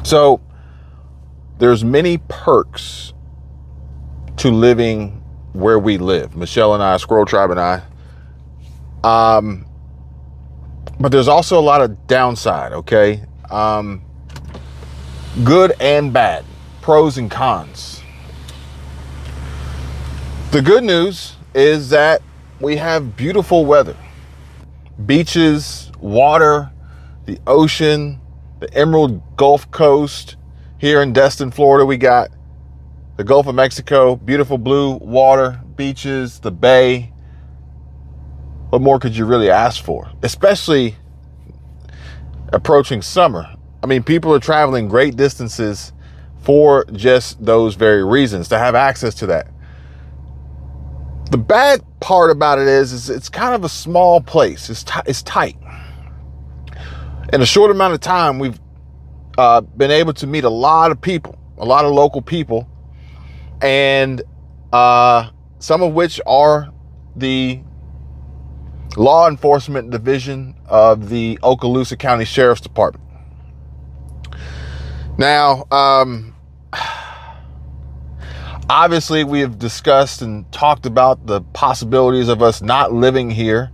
So there's many perks to living where we live. Michelle and I, Squirrel Tribe and I. But there's also a lot of downside, okay? Good and bad, pros and cons. The good news is that we have beautiful weather. Beaches, water, the ocean, the Emerald Gulf Coast. Here in Destin, Florida, we got the Gulf of Mexico, beautiful blue water, beaches, the bay. What more could you really ask for? Especially approaching summer. I mean, people are traveling great distances for just those very reasons, to have access to that. The bad part about it is it's kind of a small place. It's tight. In a short amount of time, we've been able to meet a lot of people, a lot of local people, and some of which are the law enforcement division of the Okaloosa County Sheriff's Department. Now, obviously, we have discussed and talked about the possibilities of us not living here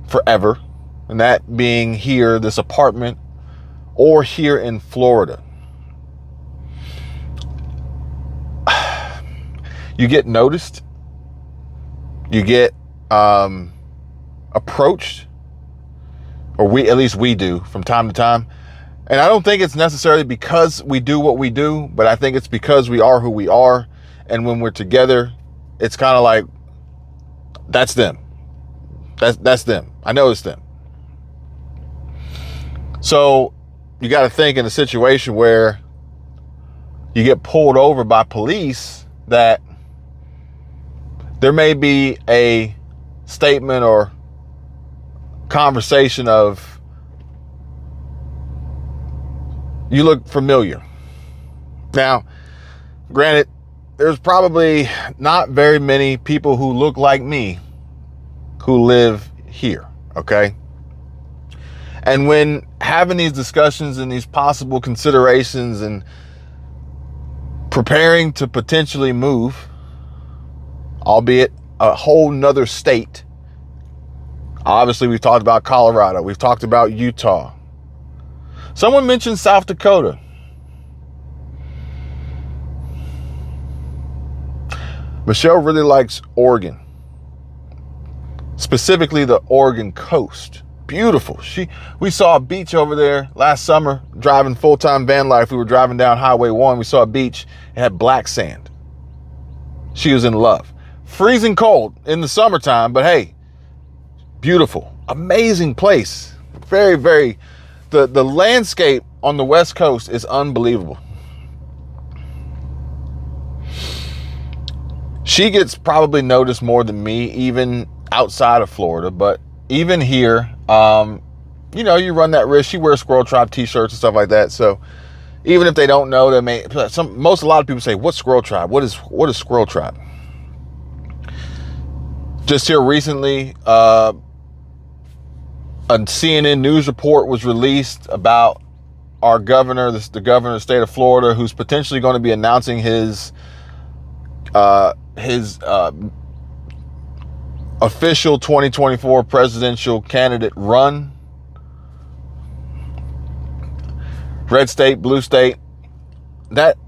forever, and that being here, this apartment, or here in Florida. You get noticed, you get approached, or at least we do from time to time. And I don't think it's necessarily because we do what we do, but I think it's because we are who we are. And when we're together, it's kind of like, that's them. That's them. I know it's them. So you got to think in a situation where you get pulled over by police, that there may be a statement or conversation of, you look familiar. Now, granted, there's probably not very many people who look like me who live here, okay? And when having these discussions and these possible considerations and preparing to potentially move, albeit a whole nother state, obviously we've talked about Colorado, we've talked about Utah. Someone mentioned South Dakota. Michelle really likes Oregon, specifically the Oregon coast. Beautiful. We saw a beach over there last summer, driving full-time van life. We were driving down Highway 1. We saw a beach. It had black sand. She was in love. Freezing cold in the summertime, but hey, beautiful. Amazing place. Very, very... The landscape on the West Coast is unbelievable. She gets probably noticed more than me, even outside of Florida. But even here, you run that risk. She wears Squirrel Tribe t-shirts and stuff like that. So even if they don't know, a lot of people say, "What's Squirrel Tribe? What is Squirrel Tribe?" Just here recently, a CNN news report was released about our governor, the governor of the state of Florida, who's potentially going to be announcing his official 2024 presidential candidate run. Red state, blue state. That,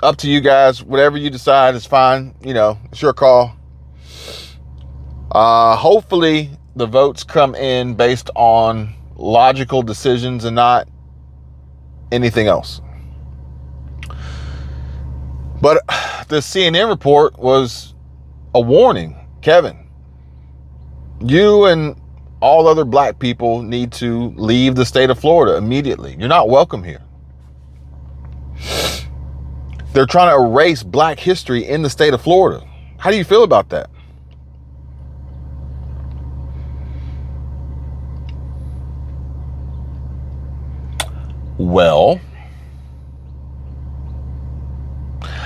up to you guys. Whatever you decide is fine. It's your call. Hopefully the votes come in based on logical decisions and not anything else. But the CNN report was a warning. Kevin, you and all other black people need to leave the state of Florida immediately. You're not welcome here. They're trying to erase black history in the state of Florida. How do you feel about that? Well,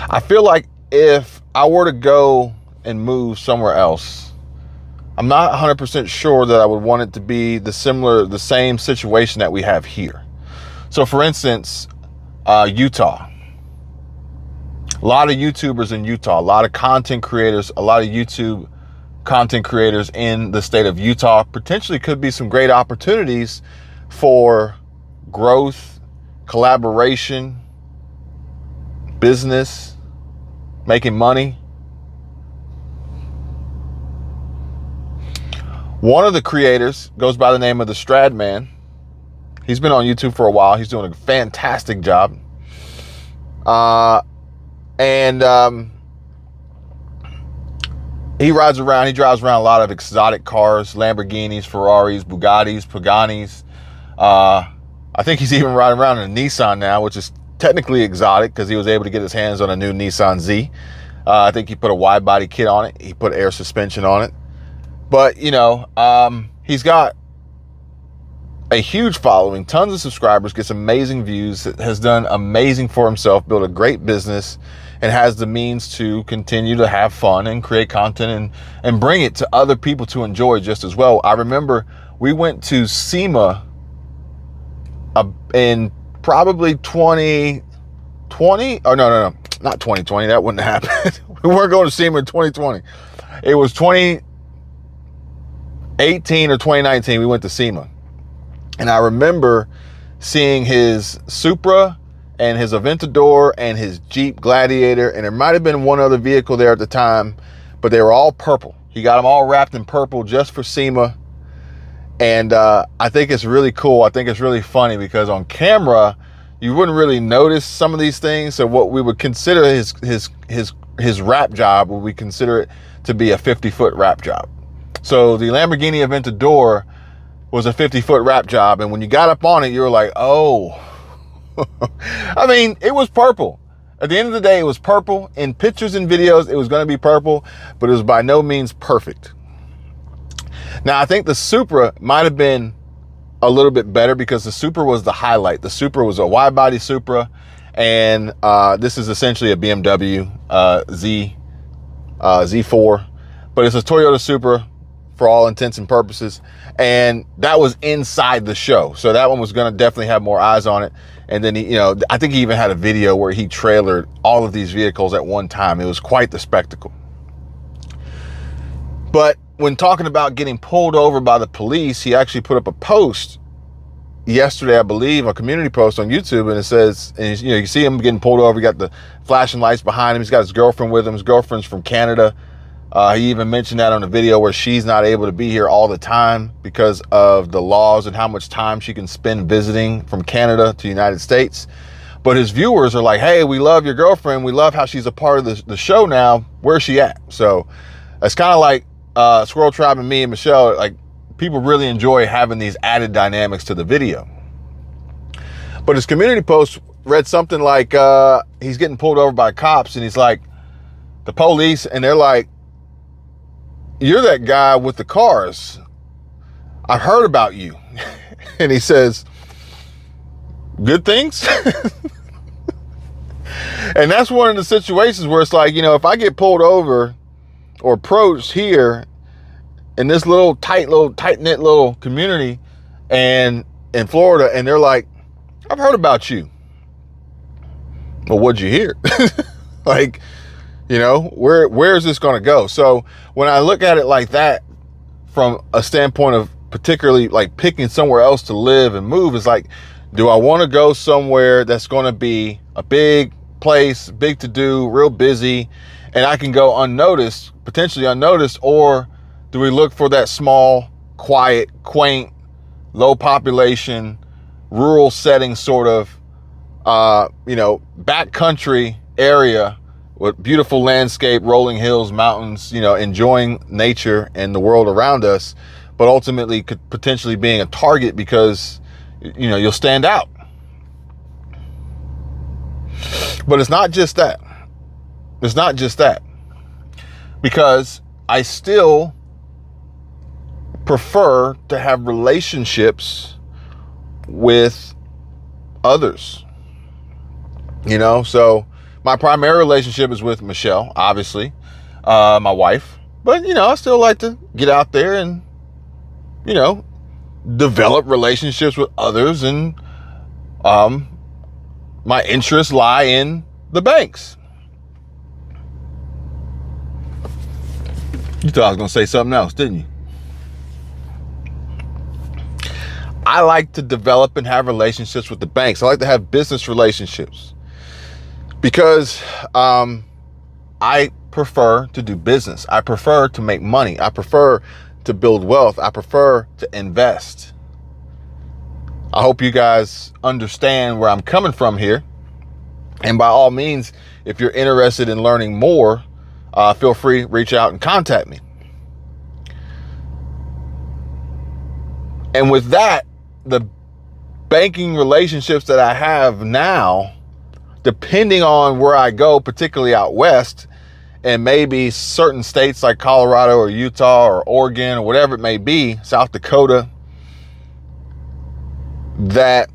I feel like if I were to go and move somewhere else, I'm not 100% sure that I would want it to be the same situation that we have here. So for instance, Utah. A lot of YouTubers in Utah, a lot of content creators, a lot of YouTube content creators in the state of Utah. Potentially could be some great opportunities for growth, collaboration, business, making money. One of the creators goes by the name of the Stradman. He's been on YouTube for a while. He's doing a fantastic job. He drives around a lot of exotic cars, Lamborghinis, Ferraris, Bugattis, Paganis. I think he's even riding around in a Nissan now, which is technically exotic because he was able to get his hands on a new Nissan Z. I think he put a wide body kit on it. He put air suspension on it. But, he's got a huge following, tons of subscribers, gets amazing views, has done amazing for himself, built a great business, and has the means to continue to have fun and create content and bring it to other people to enjoy just as well. I remember we went to SEMA in probably 2020. Oh, no, not 2020. That wouldn't happen. We weren't going to SEMA in 2020. It was 2018 or 2019. We went to SEMA. And I remember seeing his Supra and his Aventador and his Jeep Gladiator. And there might have been one other vehicle there at the time, but they were all purple. He got them all wrapped in purple just for SEMA. And I think it's really cool. I think it's really funny because on camera, you wouldn't really notice some of these things. So what we would consider his wrap job, we consider it to be a 50-foot wrap job. So the Lamborghini Aventador was a 50-foot wrap job. And when you got up on it, you were like, oh, I mean, it was purple. At the end of the day, it was purple. In pictures and videos, it was going to be purple, but it was by no means perfect. Now, I think the Supra might have been a little bit better because the Supra was the highlight. The Supra was a wide body Supra. And this is essentially a BMW Z4, but it's a Toyota Supra for all intents and purposes. And that was inside the show. So that one was going to definitely have more eyes on it. And then, I think he even had a video where he trailered all of these vehicles at one time. It was quite the spectacle. But when talking about getting pulled over by the police, he actually put up a post yesterday, I believe, a community post on YouTube. And it says, and you see him getting pulled over. He got the flashing lights behind him. He's got his girlfriend with him. His girlfriend's from Canada. He even mentioned that on the video where she's not able to be here all the time because of the laws and how much time she can spend visiting from Canada to the United States. But his viewers are like, hey, we love your girlfriend. We love how she's a part of the show now. Where's she at? So it's kind of like Squirrel Tribe and me and Michelle, like people really enjoy having these added dynamics to the video. But his community post read something like he's getting pulled over by cops and he's like, the police, and they're like, you're that guy with the cars. I've heard about you. And he says, good things? And that's one of the situations where it's like, if I get pulled over or approached here in this tight-knit little community and in Florida, and they're like, I've heard about you. Well, what'd you hear? Like, where is this going to go? So when I look at it like that, from a standpoint of particularly like picking somewhere else to live and move, is like, do I want to go somewhere that's going to be a big place, big to do, real busy, and I can go unnoticed, potentially unnoticed, or do we look for that small, quiet, quaint, low population, rural setting sort of, backcountry area with beautiful landscape, rolling hills, mountains, enjoying nature and the world around us, but ultimately could potentially being a target because, you'll stand out. But it's not just that. It's not just that. Because I still prefer to have relationships with others. So my primary relationship is with Michelle, obviously, my wife. But, I still like to get out there and, develop relationships with others and my interests lie in the banks. You thought I was going to say something else, didn't you? I like to develop and have relationships with the banks. I like to have business relationships because I prefer to do business. I prefer to make money. I prefer to build wealth. I prefer to invest. I hope you guys understand where I'm coming from here. And by all means, if you're interested in learning more, feel free, reach out and contact me. And with that, the banking relationships that I have now, depending on where I go, particularly out west, and maybe certain states like Colorado or Utah or Oregon or whatever it may be, South Dakota, that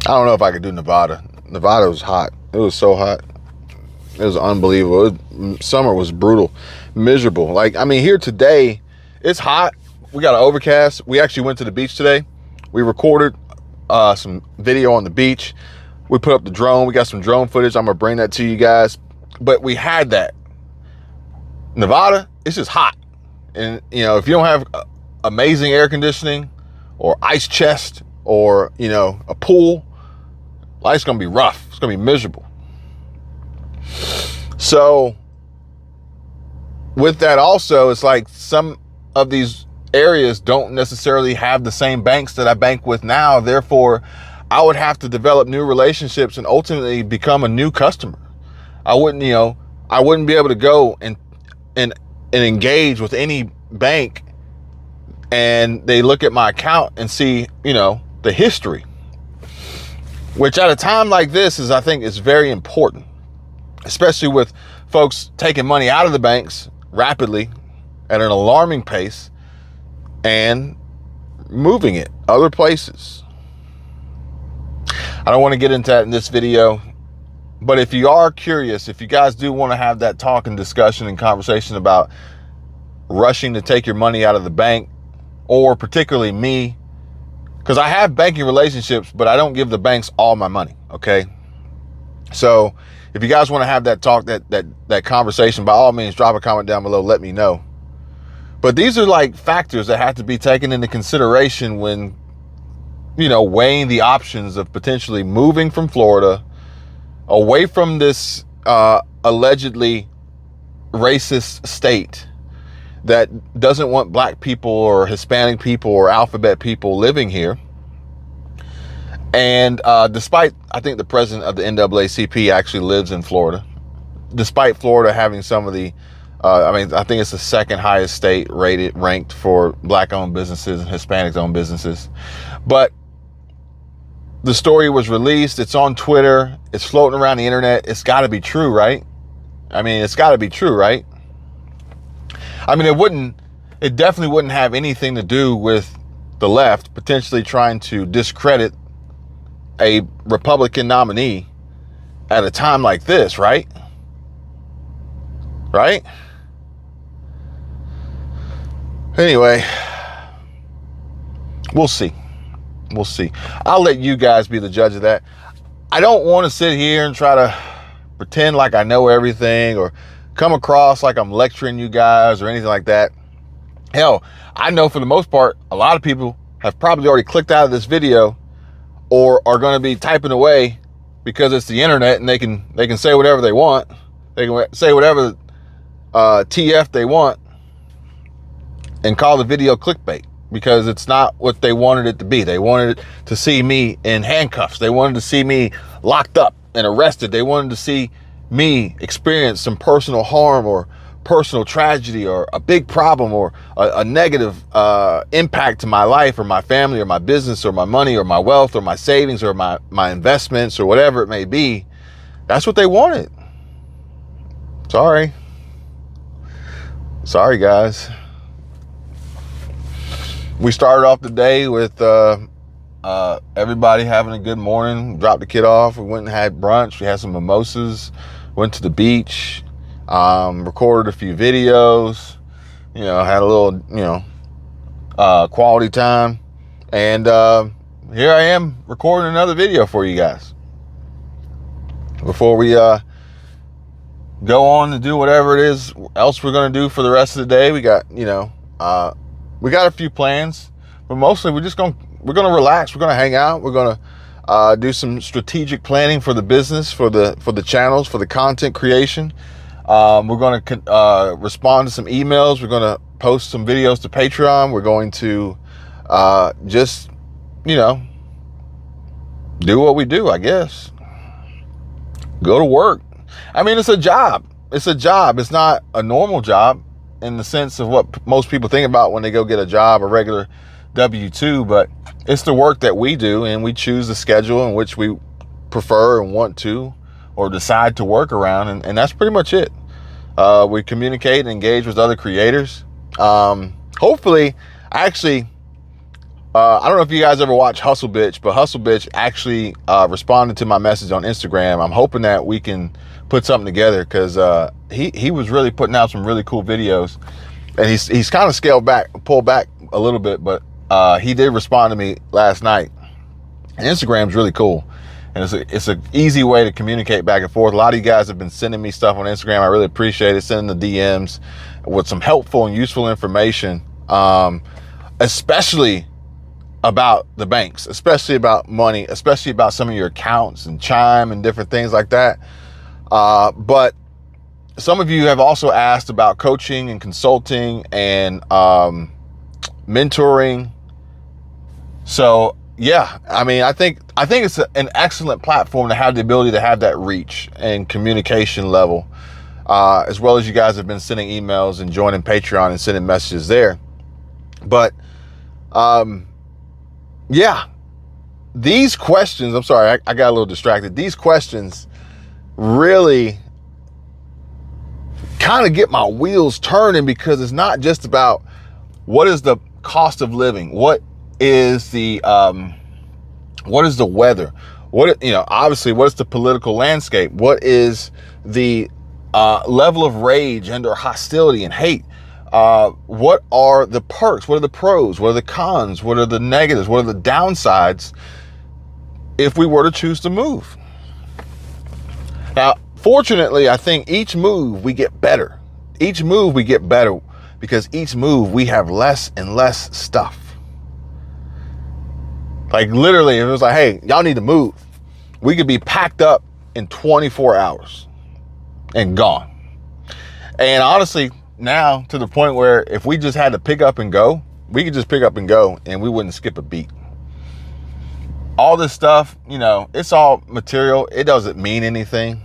I don't know if I could do Nevada. Nevada was hot. It was so hot. It was unbelievable. Summer was brutal, miserable. Like, I mean, here today, it's hot. We got an overcast. We actually went to the beach today. We recorded some video on the beach. We put up the drone. We got some drone footage. I'm going to bring that to you guys. But we had that. Nevada, it's just hot. And, you know, if you don't have amazing air conditioning or ice chest or, you know, a pool, life's going to be rough. It's going to be miserable. So with that also, it's like some of these areas don't necessarily have the same banks that I bank with now. Therefore, I would have to develop new relationships and ultimately become a new customer. I wouldn't be able to go and engage with any bank and they look at my account and see, you know, the history, which at a time like this I think is very important, especially with folks taking money out of the banks rapidly at an alarming pace and moving it other places. I don't want to get into that in this video, but if you are curious, if you guys do want to have that talk and discussion and conversation about rushing to take your money out of the bank, or particularly me, because I have banking relationships, but I don't give the banks all my money, okay? So if you guys want to have that talk, that conversation, by all means, drop a comment down below, let me know. But these are like factors that have to be taken into consideration when, you know, weighing the options of potentially moving from Florida away from this allegedly racist state that doesn't want black people or Hispanic people or alphabet people living here. And despite, I think the president of the NAACP actually lives in Florida, despite Florida having some of the, I think it's the second highest state ranked for black-owned businesses and Hispanic-owned businesses. But the story was released. It's on Twitter. It's floating around the internet. It's got to be true, right? I mean, it's got to be true, right? I mean, it definitely wouldn't have anything to do with the left potentially trying to discredit a Republican nominee at a time like this, right? Right? Anyway, we'll see. We'll see. I'll let you guys be the judge of that. I don't want to sit here and try to pretend like I know everything or come across like I'm lecturing you guys or anything like that. Hell, I know for the most part, a lot of people have probably already clicked out of this video or are going to be typing away because it's the internet and they can say whatever they want. They can say whatever TF they want and call the video clickbait because it's not what they wanted it to be. They wanted to see me in handcuffs. They wanted to see me locked up and arrested. They wanted to see me experience some personal harm or personal tragedy or a big problem or a negative impact to my life or my family or my business or my money or my wealth or my savings or my investments or whatever it may be. That's what they wanted. Sorry guys. We started off the day with everybody having a good morning. Dropped the kid off. We went and had brunch. We had some mimosas. Went to the beach. Recorded a few videos. You know, had a little, quality time. And here I am recording another video for you guys. Before we go on to do whatever it is else we're going to do for the rest of the day, we got, we got a few plans, but mostly we're going to relax. We're going to hang out. We're going to do some strategic planning for the business, for the channels, for the content creation. We're going to respond to some emails. We're going to post some videos to Patreon. We're going to just, do what we do, I guess. Go to work. I mean, it's a job. It's a job. It's not a normal job in the sense of what most people think about when they go get a job, a regular W-2, but it's the work that we do, and we choose the schedule in which we prefer and want to or decide to work around, and that's pretty much it. We communicate and engage with other creators. Hopefully, actually, I don't know if you guys ever watch Hustle Bitch, but Hustle Bitch actually responded to my message on Instagram. I'm hoping that we can put something together, because he was really putting out some really cool videos, and he's kind of pulled back a little bit, but he did respond to me last night. And Instagram's really cool, and it's an easy way to communicate back and forth. A lot of you guys have been sending me stuff on Instagram. I really appreciate it, sending the DMs with some helpful and useful information, especially about the banks, especially about money, especially about some of your accounts and Chime and different things like that. But some of you have also asked about coaching and consulting and mentoring. So yeah, I mean, I think it's an excellent platform to have the ability to have that reach and communication level, as well as you guys have been sending emails and joining Patreon and sending messages there. But yeah, these questions, I'm sorry, I got a little distracted. These questions really kind of get my wheels turning, because it's not just about what is the cost of living, what is the weather, obviously what is the political landscape, what is the level of rage and or hostility and hate. What are the perks? What are the pros? What are the cons? What are the negatives? What are the downsides if we were to choose to move? Now, fortunately, I think each move we get better. Each move we get better, because each move we have less and less stuff. Like literally, if it was like, hey, y'all need to move, we could be packed up in 24 hours and gone. And honestly, now to the point where if we just had to pick up and go, we could just pick up and go and we wouldn't skip a beat. All this stuff, it's all material. It doesn't mean anything,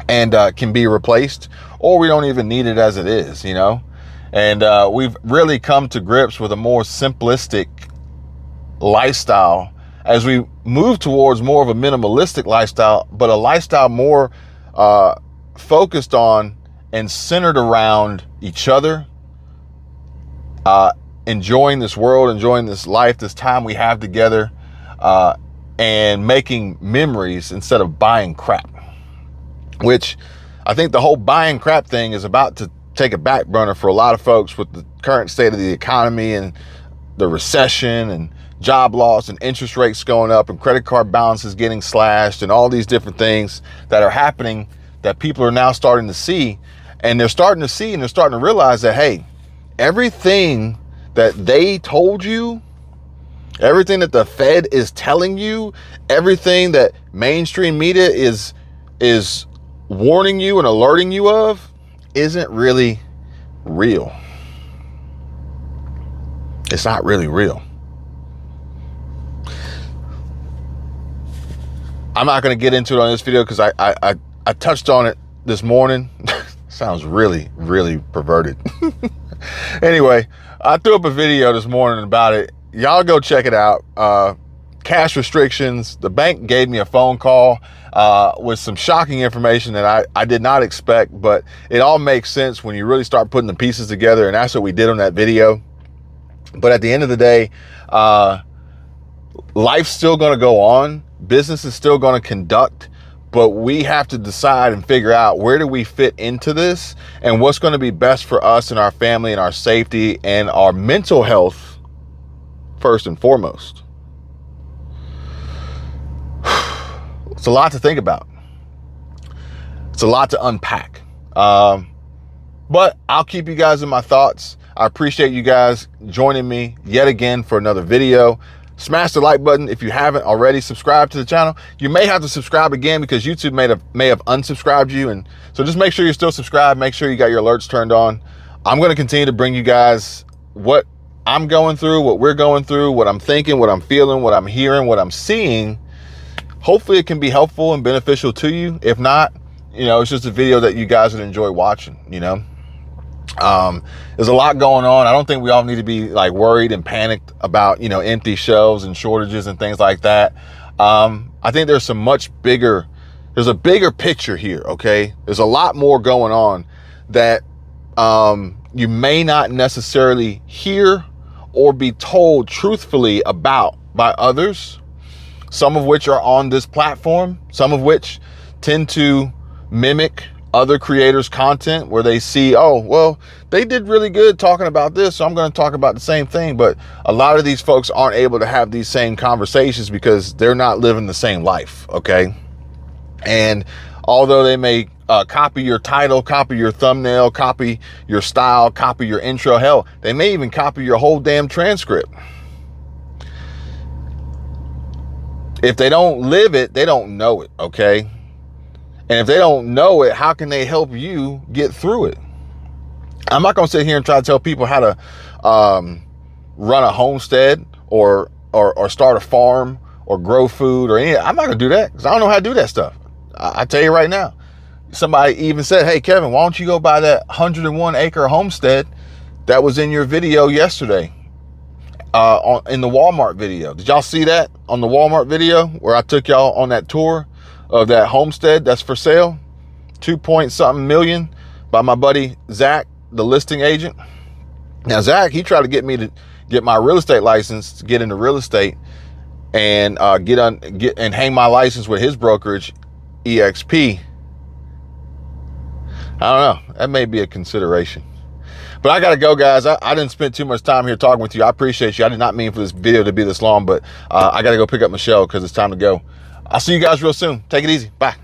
and can be replaced, or we don't even need it as it is, and we've really come to grips with a more simplistic lifestyle as we move towards more of a minimalistic lifestyle, but a lifestyle more focused on and centered around each other, enjoying this world, enjoying this life, this time we have together, and making memories instead of buying crap. Which I think the whole buying crap thing is about to take a back burner for a lot of folks with the current state of the economy and the recession and job loss and interest rates going up and credit card balances getting slashed and all these different things that are happening that people are now starting to see. And they're starting to see and they're starting to realize that, hey, everything that they told you, everything that the Fed is telling you, everything that mainstream media is warning you and alerting you of isn't really real. It's not really real. I'm not going to get into it on this video because I touched on it this morning. Sounds really, really perverted. Anyway, I threw up a video this morning about it. Y'all go check it out. Cash restrictions. The bank gave me a phone call with some shocking information that I did not expect, but it all makes sense when you really start putting the pieces together, and that's what we did on that video. But at the end of the day, life's still going to go on. Business is still going to conduct, but we have to decide and figure out where do we fit into this and what's going to be best for us and our family and our safety and our mental health first and foremost. It's a lot to think about. It's a lot to unpack. But I'll keep you guys in my thoughts. I appreciate you guys joining me yet again for another video. Smash the like button if you haven't already. Subscribe to the channel. You may have to subscribe again because YouTube may have unsubscribed you, and so just make sure you're still subscribed. Make sure you got your alerts turned on. I'm going to continue to bring you guys what I'm going through, what we're going through, what I'm thinking, what I'm feeling, what I'm hearing, what I'm seeing. Hopefully it can be helpful and beneficial to you. If not, you know, it's just a video that you guys would enjoy watching, you know. There's a lot going on. I don't think we all need to be like worried and panicked about, you know, empty shelves and shortages and things like that. I think there's there's a bigger picture here. Okay. There's a lot more going on that, you may not necessarily hear or be told truthfully about by others, some of which are on this platform, some of which tend to mimic other creators' content where they see, oh, well, they did really good talking about this, so I'm going to talk about the same thing. But a lot of these folks aren't able to have these same conversations because they're not living the same life, okay? And although they may copy your title, copy your thumbnail, copy your style, copy your intro, hell, they may even copy your whole damn transcript. If they don't live it, they don't know it, okay? And if they don't know it, how can they help you get through it? I'm not going to sit here and try to tell people how to run a homestead or start a farm or grow food or anything. I'm not going to do that because I don't know how to do that stuff. I tell you right now. Somebody even said, hey, Kevin, why don't you go buy that 101 acre homestead that was in your video yesterday in the Walmart video? Did y'all see that on the Walmart video where I took y'all on that tour of that homestead that's for sale? 2-point-something million by my buddy Zach, the listing agent. Now Zach, he tried to get me to get my real estate license to get into real estate and get and hang my license with his brokerage EXP. I don't know, that may be a consideration. But I gotta go, guys. I didn't spend too much time here talking with you. I appreciate you. I did not mean for this video to be this long, but I gotta go pick up Michelle because it's time to go. I'll see you guys real soon. Take it easy. Bye.